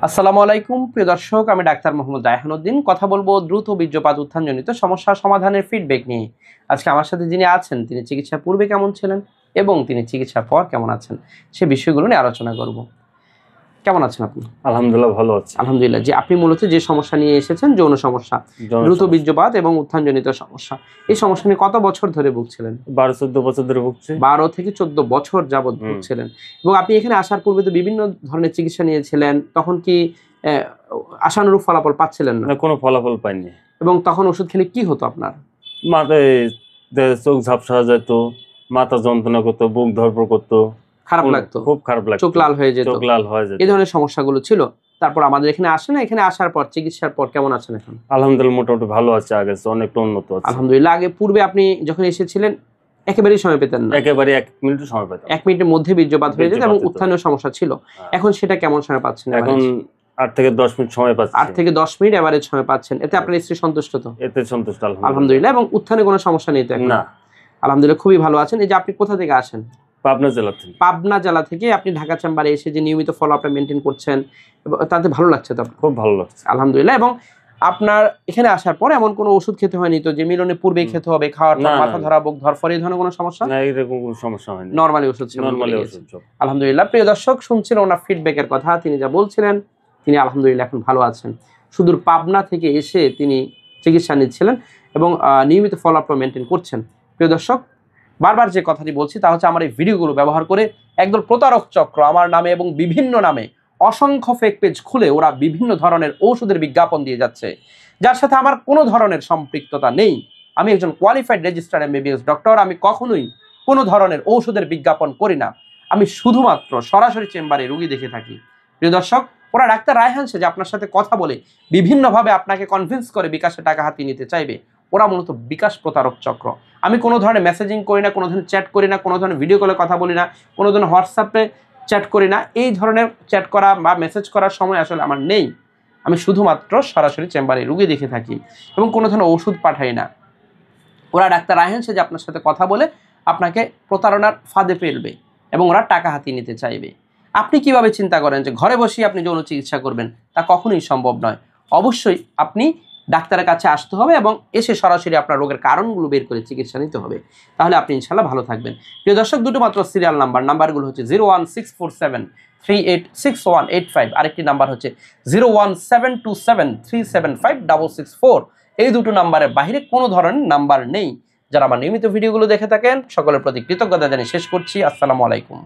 আসসালামু আলাইকুম প্রিয় দর্শক, আমি ডাক্তার মোহাম্মদ রায়হান উদ্দিন কথা বলবো দ্রুত বীর্যপাত উত্থানজনিত সমস্যা সমাধানের ফিডব্যাক নিয়ে। আজকে আমার সাথে যিনি আছেন তিনি চিকিৎসা পূর্বে কেমন ছিলেন এবং তিনি চিকিৎসার পর কেমন আছেন সে বিষয়গুলো নিয়ে আলোচনা করব। কেমন আছেন আপনি? আলহামদুলিল্লাহ ভালো আছি। আলহামদুলিল্লাহ। যে আপনি মূলত যে সমস্যা নিয়ে এসেছেন, যৌন সমস্যা, দ্রুত বীর্যপাত এবং উত্থানজনিত সমস্যা, এই সমস্যা নিয়ে কত বছর ধরে ভুগছিলেন? 12-14 বছর ধরে ভুগছি। 12 থেকে 14 বছর যাবত ভুগছিলেন। এবং আপনি এখানে আসার পূর্বে তো বিভিন্ন ধরনের চিকিৎসা নিয়েছিলেন, তখন কি আশানুরূপ ফলাফল পাচ্ছিলেন না? কোনো ফলাফল পাইনি। এবং তখন ওষুধ খেলে কি হতো আপনার? মাথায় চোখ ঝাপসা যেত, মাথা যন্ত্রণা করতো, বুক ধরপড় করতো, খারাপ লাগতো, খুব খারাপ লাগতো, চোখ লাল হয়ে যেত, এই ধরনের সমস্যাগুলো ছিল। তারপর আমাদের এখানে আসেন, এখানে আসার পর চিকিৎসার পর কেমন আছেন এখন? আলহামদুলিল্লাহ মোটামুটি ভালো আছে, আগে অনেকটা উন্নত আছে আলহামদুলিল্লাহ। আগে পূর্বে আপনি যখন এসেছিলেন একেবারেই সময় পেতেন না? একেবারে 1 মিনিট সময় পেতাম। 1 মিনিটের মধ্যে বীর্যপাত হয়ে যেত এবং উত্থানের সমস্যা ছিল। এখন সেটা কেমন সময় পাচ্ছেন? এখন 8 থেকে 10 মিনিট সময় পাচ্ছি। 8 থেকে 10 মিনিট এভারেজ সময় পাচ্ছেন। এতে আপনার স্ত্রী সন্তুষ্ট তো? এতে সন্তুষ্ট আলহামদুলিল্লাহ। এবং উত্থানে কোনো সমস্যা নেই তো এখন? না। আলহামদুলিল্লাহ, খুবই ভালো আছেন। এই যে আপনি কোথা থেকে আসেন? পাবনা জেলা থেকে। পাবনা জেলা থেকে আপনি ঢাকা চেম্বারে এসে যে নিয়মিত ফলো আপটা মেনটেন করছেন, তাতে ভালো লাগছে তো? খুব ভালো লাগছে আলহামদুলিল্লাহ। এবং আপনার এখানে আসার পর এমন কোনো ওষুধ খেতে হয়নি তো যে মিলনের পূর্বেই খেতে হবে, খাওয়ার পর মাথা ধরা, বুক ধরফর, এই ধরনের কোনো সমস্যা? না, এরকম কোনো সমস্যা হয়নি। নরমালি ওষুধ ছিল? নরমালি ওষুধ। আলহামদুলিল্লাহ। প্রিয় দর্শক, শুনছিলেন ওনার ফিডব্যাকের কথা। তিনি যা বলছিলেন, তিনি আলহামদুলিল্লাহ এখন ভালো আছেন। সুদূর পাবনা থেকে এসে তিনি চিকিৎসা নিচ্ছিলেন এবং নিয়মিত ফলো আপটা মেনটেন করছেন। প্রিয় দর্শক, বারবার যে কথাটি বলছি তা হচ্ছে, আমার এই ভিডিওগুলো ব্যবহার করে একদল প্রতারক চক্র আমার নামে এবং বিভিন্ন নামে অসংখ্য ফেক পেজ খুলে ওরা বিভিন্ন ধরনের ঔষধের বিজ্ঞাপন দিয়ে যাচ্ছে, যার সাথে আমার কোনো ধরনের সম্পৃক্ততা নেই। আমি একজন কোয়ালিফাইড রেজিস্টার্ড MBBS ডক্টর। আমি কখনোই কোনো ধরনের ঔষধের বিজ্ঞাপন করি না। আমি শুধুমাত্র সরাসরি চেম্বারে রুগী দেখে থাকি। প্রিয় দর্শক, ওরা ডাক্তার রায়হান যে আপনার সাথে কথা বলে বিভিন্নভাবে আপনাকে কনভিন্স করে বিকাশে টাকা হাতিয়ে নিতে চাইবে, ওরা মূলত বিকাশ প্রতারক চক্র। আমি কোনো ধরনের মেসেজিং করি না, কোনো ধরনের চ্যাট করি না, কোনো ধরনের ভিডিও কলে কথা বলি না, কোনো ধরনের হোয়াটসঅ্যাপে চ্যাট করি না। এই ধরনের চ্যাট করা বা মেসেজ করার সময় আসলে আমার নেই। আমি শুধুমাত্র সরাসরি চেম্বারে রুগী দেখে থাকি এবং কোনো ধরনের ওষুধ পাঠাই না। ওরা ডাক্তার রায়হান যে আপনার সাথে কথা বলে আপনাকে প্রতারণার ফাঁদে ফেলবে এবং ওরা টাকা হাতিয়ে নিতে চাইবে। আপনি কিভাবে চিন্তা করেন যে ঘরে বসেই আপনি যৌন চিকিৎসা করবেন? তা কখনোই সম্ভব নয়। অবশ্যই আপনি ডাক্তারের কাছে আসতে হবে এবং এসে সরাসরি আপনার রোগের কারণগুলো বের করে চিকিৎসা নিতে হবে। তাহলে আপনি ইনশাল্লাহ ভালো থাকবেন। প্রিয় দর্শক, দুটো মাত্র সিরিয়াল নাম্বারগুলো হচ্ছে 01647386185, আরেকটি নাম্বার হচ্ছে 0172737565664। এই দুটো নাম্বারের বাইরে কোনো ধরনের নাম্বার নেই। যারা আমার নিয়মিত ভিডিওগুলো দেখে থাকেন সকলের প্রতি কৃতজ্ঞতা জানিয়ে শেষ করছি। আসসালামু আলাইকুম।